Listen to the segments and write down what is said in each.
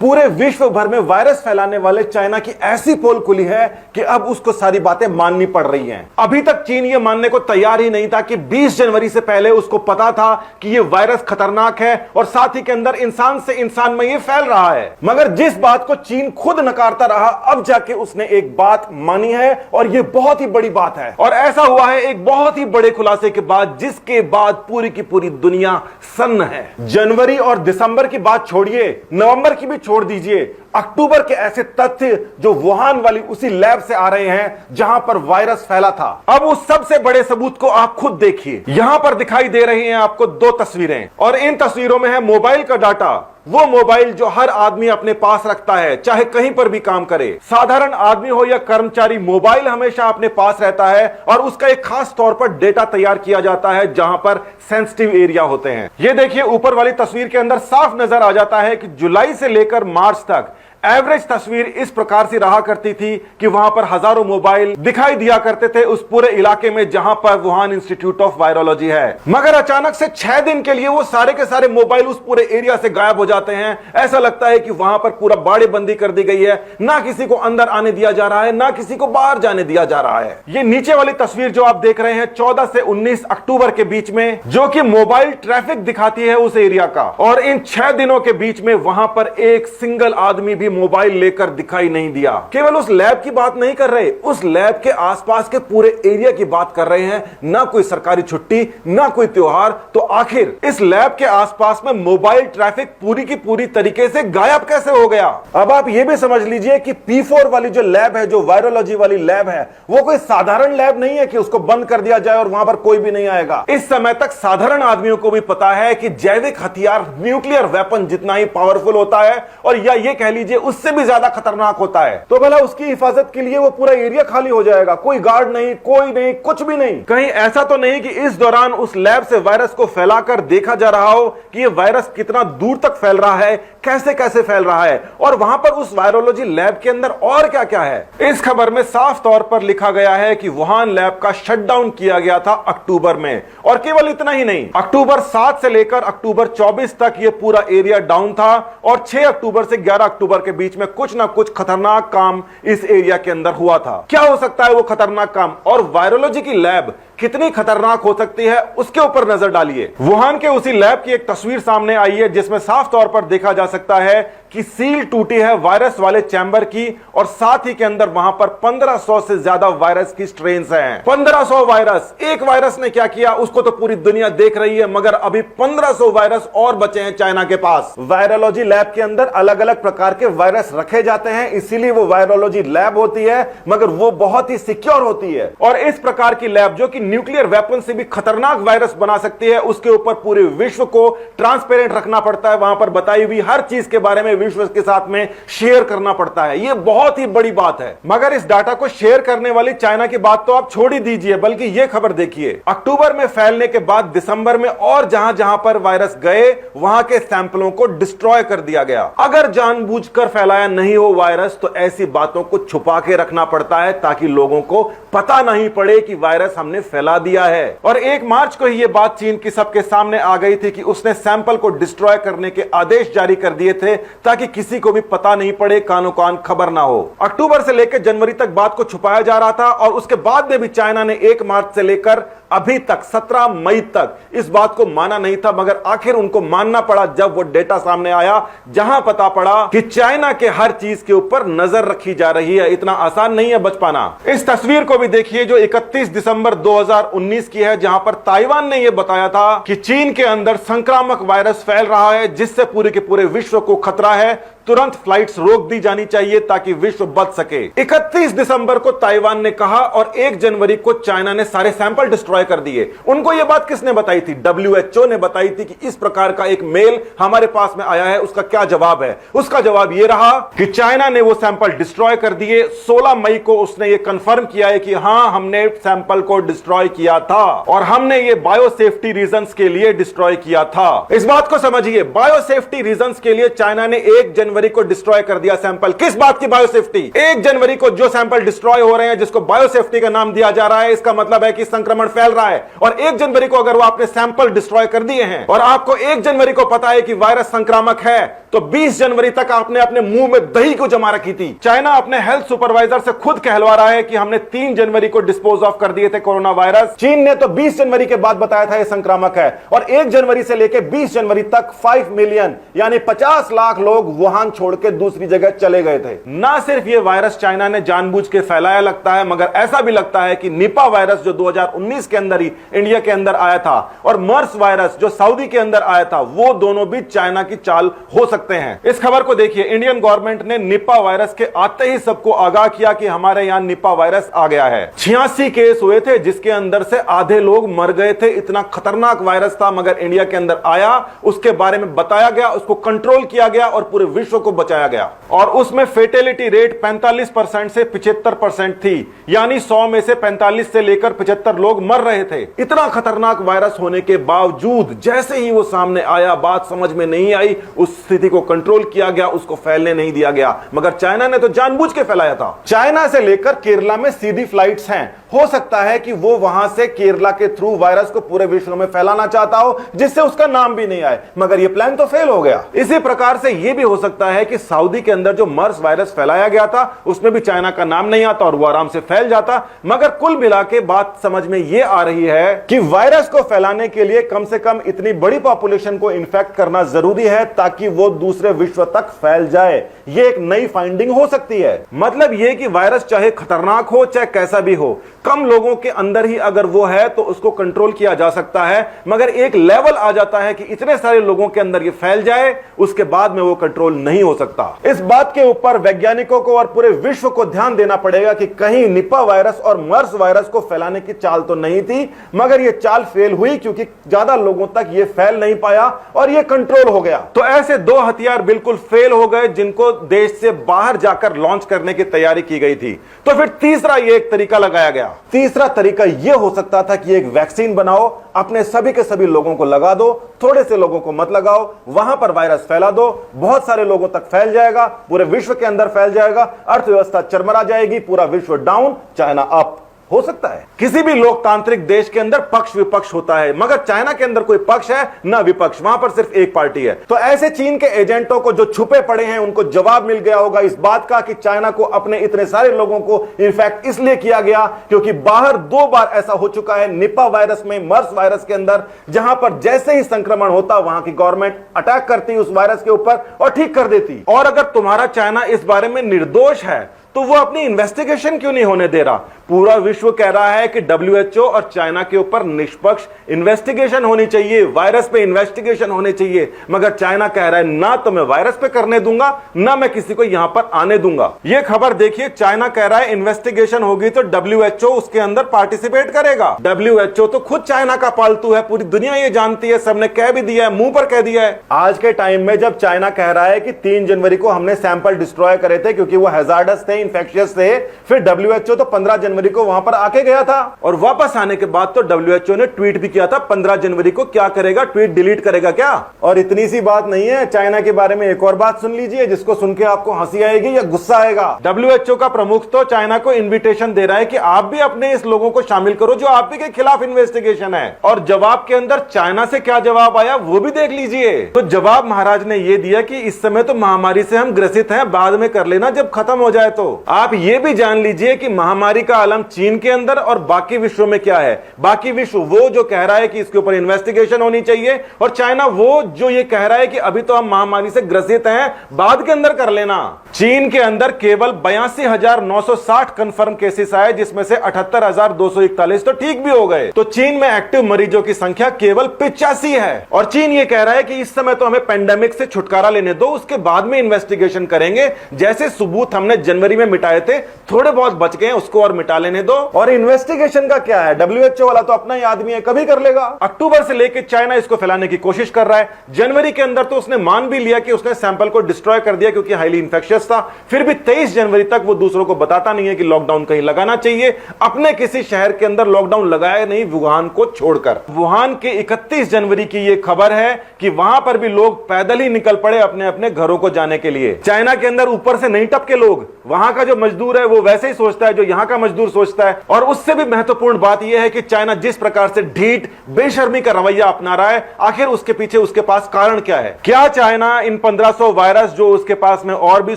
पूरे विश्व भर में वायरस फैलाने वाले चाइना की ऐसी पोल खुली है कि अब उसको सारी बातें माननी पड़ रही हैं। अभी तक चीन ये मानने को तैयार ही नहीं था कि 20 जनवरी से पहले उसको पता था कि ये वायरस खतरनाक है और साथ ही के अंदर इंसान से इंसान में ये फैल रहा है। मगर जिस बात को चीन खुद नकारता रहा, अब जाके उसने एक बात मानी है और ये बहुत ही बड़ी बात है। और ऐसा हुआ है एक बहुत ही बड़े खुलासे के बाद, जिसके बाद पूरी की पूरी दुनिया सन्न है। जनवरी और दिसंबर की बात छोड़िए, नवंबर की भी छोड़ दीजिए, अक्टूबर के ऐसे तथ्य जो वुहान वाली उसी लैब से आ रहे हैं जहां पर वायरस फैला था। अब उस सबसे बड़े सबूत को आप खुद देखिए। यहां पर दिखाई दे रही हैं आपको 2 तस्वीरें और इन तस्वीरों में है मोबाइल का डाटा। वो मोबाइल जो हर आदमी अपने पास रखता है, चाहे कहीं पर भी काम करे, साधारण आदमी हो या कर्मचारी, मोबाइल हमेशा अपने पास रहता है और उसका एक खास तौर पर डेटा तैयार किया जाता है जहां पर सेंसिटिव एरिया होते हैं। ये देखिए ऊपर वाली तस्वीर के अंदर साफ नजर आ जाता है कि जुलाई से लेकर मार्च तक एवरेज तस्वीर इस प्रकार से रहा करती थी कि वहां पर हजारों मोबाइल दिखाई दिया करते थे उस पूरे इलाके में जहां पर वुहान इंस्टीट्यूट ऑफ वायरोलॉजी है। मगर अचानक से 6 दिन के लिए वो सारे के सारे मोबाइल उस पूरे एरिया से गायब हो जाते हैं। ऐसा लगता है कि वहां पर पूरा बाड़ेबंदी कर दी गई है, ना किसी को अंदर आने दिया जा रहा है, ना किसी को बाहर जाने दिया जा रहा है। ये नीचे वाली तस्वीर जो आप देख रहे हैं 14 से 19 अक्टूबर के बीच में, जो कि मोबाइल ट्रैफिक दिखाती है उस एरिया का। और इन 6 दिनों के बीच में वहां पर एक सिंगल आदमी भी मोबाइल लेकर दिखाई नहीं दिया। केवल उस लैब की बात नहीं कर रहे, उस लैब के आसपास के पूरे एरिया की बात कर रहे हैं। ना कोई सरकारी छुट्टी, ना कोई त्योहार, तो आखिर इस लैब के आसपास में मोबाइल ट्रैफिक पूरी की पूरी तरीके से गायब कैसे हो गया। अब आप यह भी समझ लीजिए कि P4 वाली जो लैब है, जो वायरोलॉजी वाली लैब है, वो कोई साधारण लैब नहीं है कि उसको बंद कर दिया जाए और वहां पर कोई भी नहीं आएगा। इस समय तक साधारण आदमियों को भी पता है कि जैविक हथियार, न्यूक्लियर वेपन जितना ही पावरफुल होता है और या ये कह लीजिए उससे भी ज्यादा खतरनाक होता है, तो भला उसकी हिफाजत के लिए वो पूरा एरिया खाली हो जाएगा, कोई गार्ड नहीं, कोई नहीं, कुछ भी नहीं। कहीं ऐसा तो नहीं कि इस दौरान उस लैब से वायरस को फैलाकर देखा जा रहा हो कि ये वायरस कितना दूर तक फैल रहा है, कैसे कैसे फैल रहा है और वहां पर उस वायरोलॉजी लैब के अंदर और क्या क्या है। इस खबर में साफ तौर पर लिखा गया है कि वुहान लैब का शटडाउन किया गया था अक्टूबर में, और केवल इतना ही नहीं, अक्टूबर 7 से लेकर अक्टूबर 24 तक ये पूरा एरिया डाउन था और 6 अक्टूबर से 11 अक्टूबर के बीच में कुछ ना कुछ खतरनाक काम इस एरिया के अंदर हुआ था। क्या हो सकता है वो खतरनाक काम, और वायरोलॉजी की लैब कितनी खतरनाक हो सकती है, उसके ऊपर नजर डालिए। वुहान के उसी लैब की एक तस्वीर सामने आई है जिसमें साफ तौर पर देखा जा सकता है कि सील टूटी है वायरस वाले चैम्बर की और साथ ही के अंदर वहां पर 1500 से ज्यादा वायरस की स्ट्रेन्स हैं। 1500 वायरस। एक वायरस ने क्या किया उसको तो पूरी दुनिया देख रही है, मगर अभी 1500 वायरस और बचे हैं चाइना के पास। वायरोलॉजी लैब के अंदर अलग अलग प्रकार के वायरस रखे जाते हैं, इसीलिए वो वायरोलॉजी लैब होती है, मगर वो बहुत ही सिक्योर होती है। और इस प्रकार की लैब जो कि न्यूक्लियर वेपन से भी खतरनाक वायरस बना सकती है, उसके ऊपर पूरे विश्व को ट्रांसपेरेंट रखना पड़ता है। वहां पर बताई हुई हर चीज के बारे में विश्व के साथ में शेयर करना पड़ता है। यह बहुत ही बड़ी बात है। मगर इस डाटा को शेयर करने वाली चाइना की बात तो आप छोड़ ही दीजिए, बल्कि यह खबर देखिए, अक्टूबर में फैलने के बाद दिसंबर में और जहां जहां पर वायरस गए वहां के सैंपलों को डिस्ट्रॉय कर दिया गया। अगर जानबूझकर फैलाया नहीं हो वायरस तो ऐसी बातों को छुपा के रखना पड़ता है ताकि लोगों को पता नहीं पड़े कि वायरस हमने फैला दिया है। और 1 मार्च को ही यह बात चीन की सबके सामने आ गई थी कि उसने सैंपल को डिस्ट्रॉय करने के आदेश जारी कर दिए थे ताकि किसी को भी पता नहीं पड़े, कानो कान खबर ना हो। अक्टूबर से लेकर जनवरी तक बात को छुपाया जा रहा था और उसके बाद में भी चाइना ने 1 मार्च से लेकर अभी तक 17 मई तक इस बात को माना नहीं था, मगर आखिर उनको मानना पड़ा जब वो डेटा सामने आया जहां पता पड़ा कि चाइना के हर चीज के ऊपर नजर रखी जा रही है। इतना आसान नहीं है बच पाना। इस तस्वीर को भी देखिए जो 31 दिसंबर 2019 की है, जहां पर ताइवान ने यह बताया था कि चीन के अंदर संक्रामक वायरस फैल रहा है जिससे पूरे के पूरे विश्व को खतरा है, तुरंत फ्लाइट्स रोक दी जानी चाहिए ताकि विश्व बच सके। 31 दिसंबर को ताइवान ने कहा और 1 जनवरी को चाइना ने सारे सैंपल डिस्ट्रॉय कर दिए। उनको यह बात किसने बताई थी? WHO ने बताई थी कि इस प्रकार का एक मेल हमारे पास में आया है, उसका क्या जवाब है? उसका जवाब यह रहा कि चाइना ने वो सैंपल डिस्ट्रॉय कर दिए। 16 मई को उसने ये कंफर्म किया है कि हां, हमने सैंपल को डिस्ट्रॉय किया था और हमने ये बायोसेफ्टी रीजंस के लिए डिस्ट्रॉय किया था। इस बात को समझिए, बायोसेफ्टी रीजंस के लिए चाइना ने 1 जनवरी को डिस्ट्रॉय कर दिया सैंपल। किस बात की बायोसेफ्टी? 1 जनवरी को जो सैंपल डिस्ट्रॉय हो रहे हैं जिसको बायोसेफ्टी का नाम दिया जा रहा है, इसका मतलब है कि संक्रमण फैल रहा है। और 1 जनवरी को अगर वो आपने सैंपल डिस्ट्रॉय कर दिए हैं और आपको 1 जनवरी को पता है कि वायरस संक्रामक है, तो तो 20 जनवरी तक आपने अपने मुंह में दही को जमा रखी थी। चाइना अपने हेल्थ सुपरवाइजर से खुद कहलवा रहा है कि हमने 3 जनवरी को डिस्पोज ऑफ कर दिए थे कोरोना वायरस। चीन ने तो 20 जनवरी के बाद बताया था यह संक्रामक है, और 1 जनवरी से लेकर 20 जनवरी तक 5 मिलियन यानी 50 लाख लोग वुहान छोड़ के दूसरी जगह चले गए थे। ना सिर्फ यह वायरस चाइना ने जानबूझ के फैलाया लगता है, मगर ऐसा भी लगता है कि निपा वायरस जो 2019 के अंदर ही इंडिया के अंदर आया था और मर्स वायरस जो सऊदी के अंदर आया था, वो दोनों भी चाइना की चाल हो सकते हैं। इस खबर को देखिए, इंडियन गवर्नमेंट ने निपा वायरस के आते ही सबको आगाह किया कि हमारे यहां निपा वायरस आ गया है। 86 केस हुए थे जिसके अंदर से आधे लोग मर गए थे। इतना खतरनाक वायरस था, मगर इंडिया के अंदर आया, उसके बारे में बताया गया, उसको कंट्रोल किया गया और पूरे विश्व को बचाया गया। और उसमें फेटेलिटी रेट 45% से 75% थी, यानी 100 में से 45 से लेकर 75 लोग मर रहे थे। इतना खतरनाक वायरस होने के बावजूद जैसे ही वो सामने आया, बात समझ में नहीं आई, उस स्थिति को कंट्रोल किया गया, उसको फैलने नहीं दिया गया। मगर चाइना ने तो जानबूझ के फैलाया था। चाइना से लेकर केरला में सीधी फ्लाइट्स हैं। हो सकता है कि वो वहां से केरला के थ्रू वायरस को पूरे विश्व में फैलाना चाहता हो, जिससे उसका नाम भी नहीं आए, मगर ये प्लान तो फेल हो गया। इसी प्रकार से यह भी हो सकता है कि सऊदी के अंदर जो मर्स वायरस फैलाया गया था, उसमें भी चाइना का नाम नहीं आता और वो आराम से फैल जाता। मगर कुल मिला के बात समझ में यह आ रही है कि वायरस को फैलाने के लिए कम से कम इतनी बड़ी पॉपुलेशन को इन्फेक्ट करना जरूरी है ताकि वो दूसरे विश्व तक फैल जाए। ये एक नई फाइंडिंग हो सकती है। मतलब यह कि वायरस चाहे खतरनाक हो, चाहे कैसा भी हो, कम लोगों के अंदर ही अगर वो है तो उसको कंट्रोल किया जा सकता है। मगर एक लेवल आ जाता है कि इतने सारे लोगों के अंदर ये फैल जाए, उसके बाद में वो कंट्रोल नहीं हो सकता। इस बात के ऊपर वैज्ञानिकों को और पूरे विश्व को ध्यान देना पड़ेगा कि कहीं निपा वायरस और मर्स वायरस को फैलाने की चाल तो नहीं थी, मगर ये चाल फेल हुई क्योंकि ज्यादा लोगों तक ये फैल नहीं पाया और ये कंट्रोल हो गया। तो ऐसे 2 हथियार बिल्कुल फेल हो गए जिनको देश से बाहर जाकर लॉन्च करने की तैयारी की गई थी। तो फिर तीसरा ये एक तरीका लगाया गया। तीसरा तरीका यह हो सकता था कि एक वैक्सीन बनाओ, अपने सभी के सभी लोगों को लगा दो, थोड़े से लोगों को मत लगाओ, वहां पर वायरस फैला दो, बहुत सारे लोगों तक फैल जाएगा, पूरे विश्व के अंदर फैल जाएगा, अर्थव्यवस्था चरमरा जाएगी, पूरा विश्व डाउन, चाइना अप। हो सकता है किसी भी लोकतांत्रिक देश के अंदर पक्ष विपक्ष होता है, मगर चाइना के अंदर कोई पक्ष है ना विपक्ष, वहां पर सिर्फ एक पार्टी है। तो ऐसे चीन के एजेंटों को जो छुपे पड़े हैं, उनको जवाब मिल गया होगा इस बात का कि चाइना को अपने इतने सारे लोगों को इन्फेक्ट इसलिए किया गया क्योंकि बाहर 2 बार ऐसा हो चुका है निपा वायरस में, मर्स वायरस के अंदर, जहां पर जैसे ही संक्रमण होता वहां की गवर्नमेंट अटैक करती उस वायरस के ऊपर और ठीक कर देती। और अगर तुम्हारा चाइना इस बारे में निर्दोष है तो वो अपनी इन्वेस्टिगेशन क्यों नहीं होने दे रहा? पूरा विश्व कह रहा है कि WHO और चाइना के ऊपर निष्पक्ष इन्वेस्टिगेशन होनी चाहिए, वायरस पे इन्वेस्टिगेशन होने चाहिए, मगर चाइना कह रहा है ना तो मैं वायरस पे करने दूंगा, ना मैं किसी को यहां पर आने दूंगा। ये खबर देखिए, चाइना कह रहा है इन्वेस्टिगेशन होगी तो WHO उसके अंदर पार्टिसिपेट करेगा। WHO तो खुद चाइना का पालतू है, पूरी दुनिया ये जानती है, सबने कह भी दिया है, मुंह पर कह दिया है। आज के टाइम में जब चाइना कह रहा है कि 3 जनवरी को हमने सैंपल डिस्ट्रॉय करे थे क्योंकि वो हैजार्डस थे, इन्फेक्शियस थे, फिर WHO तो 15 जनवरी को वहां पर आके गया था और वापस आने के बाद तो WHO ने ट्वीट भी किया था 15 जनवरी को। क्या करेगा? ट्वीट डिलीट करेगा क्या? और इतनी सी बात नहीं है, चाइना के बारे में एक और बात सुन लीजिए जिसको सुन के आपको हंसी आएगी या गुस्सा आएगा। WHO का प्रमुख तो चाइना को इन्विटेशन दे रहा है कि आप भी अपने इस लोगों को शामिल करो जो आप ही के खिलाफ इन्वेस्टिगेशन है। और जवाब के अंदर चाइना से क्या जवाब आया वो भी देख लीजिए। तो जवाब महाराज ने यह दिया कि इस समय तो महामारी से हम ग्रसित हैं, बाद में कर लेना जब खत्म हो जाए। तो आप ये भी जान लीजिए कि महामारी का आलम चीन के अंदर और बाकी विश्व में क्या है। बाकी विश्व वो जो कह रहा है कि इसके ऊपर इन्वेस्टिगेशन होनी चाहिए, और चाइना वो जो ये कह रहा है कि अभी तो हम महामारी से ग्रसित हैं, बाद के अंदर कर लेना। चीन के अंदर केवल 82,960 कंफर्म केसेस आए, जिसमें से 78,241 तो ठीक भी हो गए। तो चीन में एक्टिव मरीजों की संख्या केवल 85 है। और चीन ये कह रहा है कि इस समय तो हमें पेंडेमिक से छुटकारा लेने दो, उसके बाद में इन्वेस्टिगेशन करेंगे। जैसे सबूत हमने जनवरी में मिटाए थे, थोड़े बहुत बच गए, उसको और मिटा लेने दो। और इन्वेस्टिगेशन का क्या है, WHO वाला तो अपना ही आदमी है, कभी कर लेगा। अक्टूबर से लेकर चाइना इसको फैलाने की कोशिश कर रहा है। जनवरी के अंदर तो उसने मान भी लिया कि उसने सैंपल को डिस्ट्रॉय कर दिया क्योंकि हाईली इंफेक्शियस बचता, फिर भी 23 जनवरी तक वो दूसरों को बताता नहीं है कि लॉकडाउन कहीं लगाना चाहिए। अपने किसी शहर के अंदर लॉकडाउन लगाया नहीं, वुहान को छोड़कर। वुहान के 31 जनवरी की यह खबर है कि वहां पर भी लोग पैदल ही निकल पड़े अपने अपने घरों को जाने के लिए। चाइना के अंदर ऊपर से नहीं टपके लोग, वहां का जो मजदूर है वो वैसे ही सोचता है जो यहां का मजदूर सोचता है। और उससे भी महत्वपूर्ण बात यह है कि चाइना जिस प्रकार से ढीठ बेशर्मी का रवैया अपना रहा है, आखिर उसके पीछे उसके पास कारण क्या है? क्या चाइना इन 1500 वायरस जो उसके पास में और भी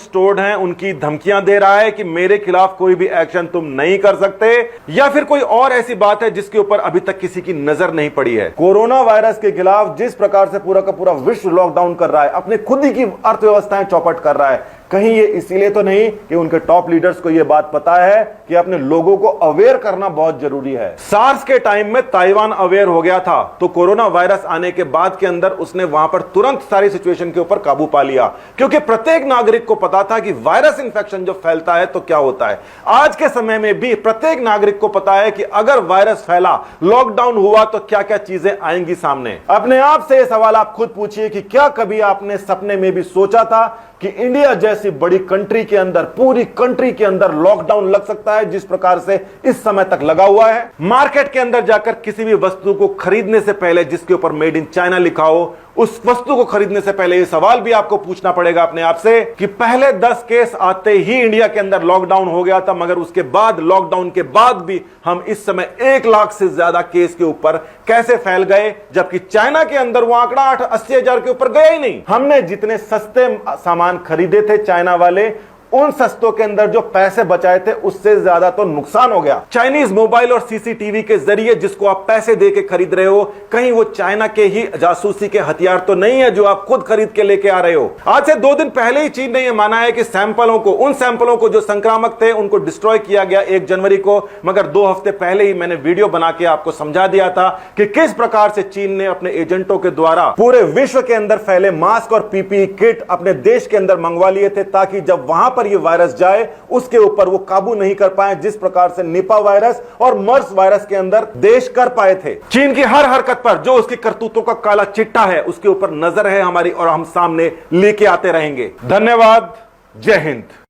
स्टोर्ड हैं उनकी धमकियां दे रहा है कि मेरे खिलाफ कोई भी एक्शन तुम नहीं कर सकते, या फिर कोई और ऐसी बात है जिसके ऊपर अभी तक किसी की नजर नहीं पड़ी है? कोरोना वायरस के खिलाफ जिस प्रकार से पूरा का पूरा विश्व लॉकडाउन कर रहा है, अपने खुद ही की अर्थव्यवस्थाएं चौपट कर रहा है, कहीं ये इसीलिए तो नहीं कि उनके टॉप लीडर्स को यह बात पता है कि अपने लोगों को अवेयर करना बहुत जरूरी है। सार्स के टाइम में ताइवान अवेयर हो गया था, तो कोरोना वायरस आने के बाद के अंदर उसने वहां पर तुरंत सारी सिचुएशन के ऊपर काबू पा लिया, क्योंकि प्रत्येक नागरिक को पता था कि वायरस इंफेक्शन जो फैलता है तो क्या होता है। आज के समय में भी प्रत्येक नागरिक को पता है कि अगर वायरस फैला, लॉकडाउन हुआ तो क्या क्या चीजें आएंगी सामने। अपने आप से यह सवाल आप खुद पूछिए कि क्या कभी आपने सपने में भी सोचा था कि इंडिया जैसी बड़ी कंट्री के अंदर, पूरी कंट्री के अंदर लॉकडाउन लग सकता है जिस प्रकार से इस समय तक लगा हुआ है? मार्केट के अंदर जाकर किसी भी वस्तु को खरीदने से पहले जिसके ऊपर मेड इन चाइना लिखा हो, उस वस्तु को खरीदने से पहले यह सवाल भी आपको पूछना पड़ेगा अपने आप से कि पहले 10 केस आते ही इंडिया के अंदर लॉकडाउन हो गया था, मगर उसके बाद लॉकडाउन के बाद भी हम इस समय 1 लाख से ज्यादा केस के ऊपर कैसे फैल गए, जबकि चाइना के अंदर वो आंकड़ा 80,000 के ऊपर गया ही नहीं। हमने जितने सस्ते सामान खरीदे थे चाइना वाले, उन सस्तों के अंदर जो पैसे बचाए थे उससे ज्यादा तो नुकसान हो गया। चाइनीज मोबाइल और सीसीटीवी के जरिए जिसको आप पैसे दे के खरीद रहे हो, कहीं वो चाइना के ही जासूसी के हथियार तो नहीं है जो आप खुद खरीद के लेके आ रहे हो? आज से 2 दिन पहले ही चीन ने यह माना है कि उन सैंपलों को जो संक्रामक थे उनको डिस्ट्रॉय किया गया 1 जनवरी को, मगर 2 हफ्ते पहले ही मैंने वीडियो बना के आपको समझा दिया था कि किस प्रकार से चीन ने अपने एजेंटों के द्वारा पूरे विश्व के अंदर फैले मास्क और पीपीई किट अपने देश के अंदर मंगवा लिए थे, ताकि जब वहां पर ये वायरस जाए उसके ऊपर वो काबू नहीं कर पाए, जिस प्रकार से निपा वायरस और मर्स वायरस के अंदर देश कर पाए थे। चीन की हर हरकत पर जो उसकी करतूतों का काला चिट्ठा है उसके ऊपर नजर है हमारी, और हम सामने लेके आते रहेंगे। धन्यवाद। जय हिंद।